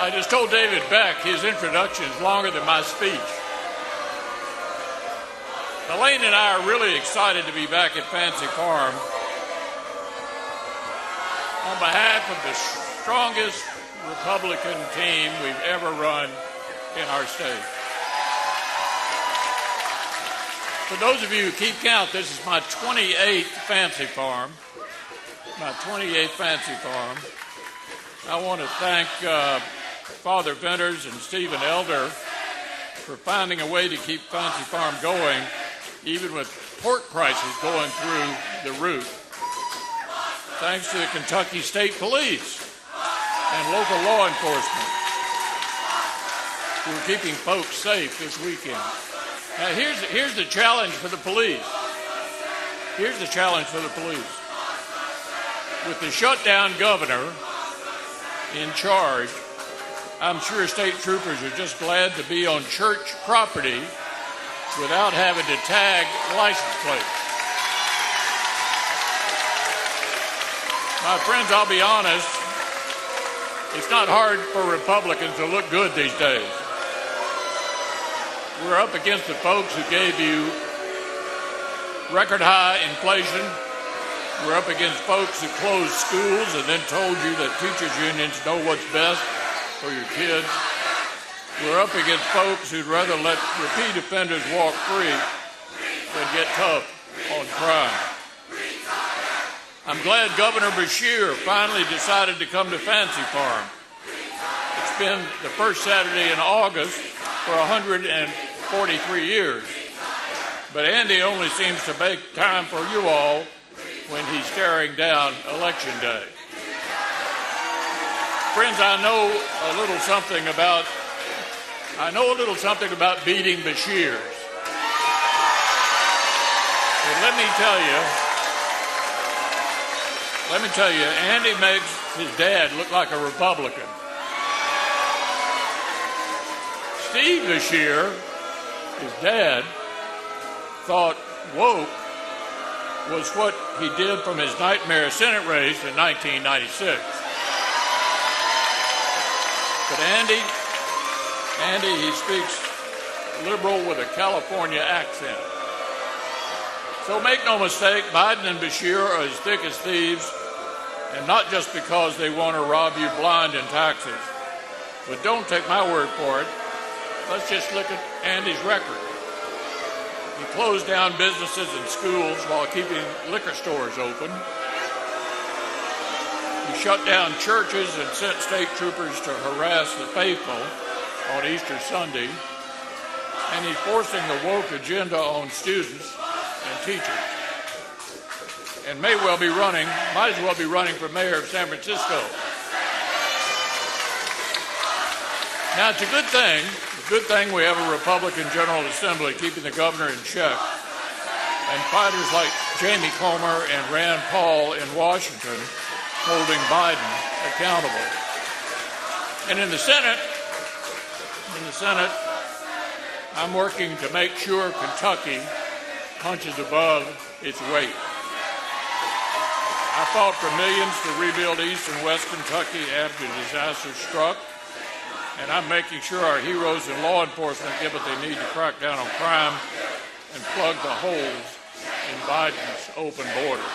I just told David Beck his introduction is longer than my speech. Elaine and I are really excited to be back at Fancy Farm on behalf of the strongest Republican team we've ever run in our state. For those of you who keep count, this is my 28th Fancy Farm. My 28th Fancy Farm. I want to thank Father Venters and Stephen Elder for finding a way to keep Fancy Farm going, even with pork prices going through the roof. Thanks to the Kentucky State Police and local law enforcement who are keeping folks safe this weekend. Now here's the challenge for the police. Here's the challenge for the police. With the shutdown governor in charge, I'm sure state troopers are just glad to be on church property without having to tag license plates. My friends, I'll be honest, it's not hard for Republicans to look good these days. We're up against the folks who gave you record high inflation. We're up against folks who closed schools and then told you that teachers' unions know what's best for your kids. We're up against folks who'd rather let repeat offenders walk free than get tough on crime. I'm glad Governor Beshear finally decided to come to Fancy Farm. It's been the first Saturday in August for 143 years. But Andy only seems to make time for you all when he's staring down Election Day. Friends, I know a little something about beating Beshears. But let me tell you, Andy makes his dad look like a Republican. Steve Beshear, his dad, thought woke was what he did from his nightmare Senate race in 1996. But Andy, he speaks liberal with a California accent. So make no mistake, Biden and Beshear are as thick as thieves, and not just because they want to rob you blind in taxes. But don't take my word for it. Let's just look at Andy's record. He closed down businesses and schools while keeping liquor stores open. He shut down churches and sent state troopers to harass the faithful on Easter Sunday. And he's forcing the woke agenda on students and teachers. And might as well be running for mayor of San Francisco. Now, it's a good thing we have a Republican General Assembly keeping the governor in check, and fighters like Jamie Comer and Rand Paul in Washington holding Biden accountable. And in the Senate, I'm working to make sure Kentucky punches above its weight. I fought for millions to rebuild East and West Kentucky after disaster struck. And I'm making sure our heroes in law enforcement get what they need to crack down on crime and plug the holes in Biden's open borders.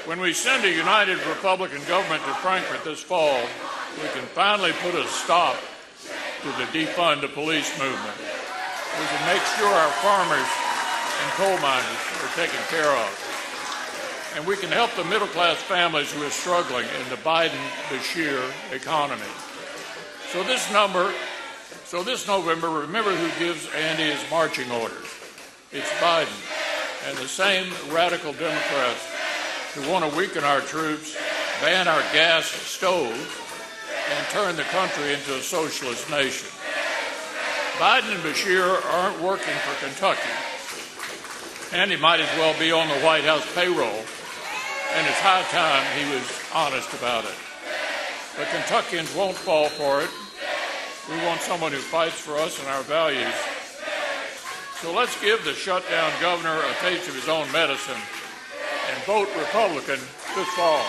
When we send a united Republican government to Frankfurt this fall, we can finally put a stop to the defund the police movement. We can make sure our farmers and coal miners are taken care of. And we can help the middle-class families who are struggling in the Biden-Beshear economy. So this November, remember who gives Andy his marching orders. It's Biden and the same radical Democrats who want to weaken our troops, ban our gas stoves, and turn the country into a socialist nation. Biden and Beshear aren't working for Kentucky. Andy might as well be on the White House payroll, and it's high time he was honest about it. But Kentuckians won't fall for it. We want someone who fights for us and our values. So let's give the shutdown governor a taste of his own medicine and vote Republican this fall.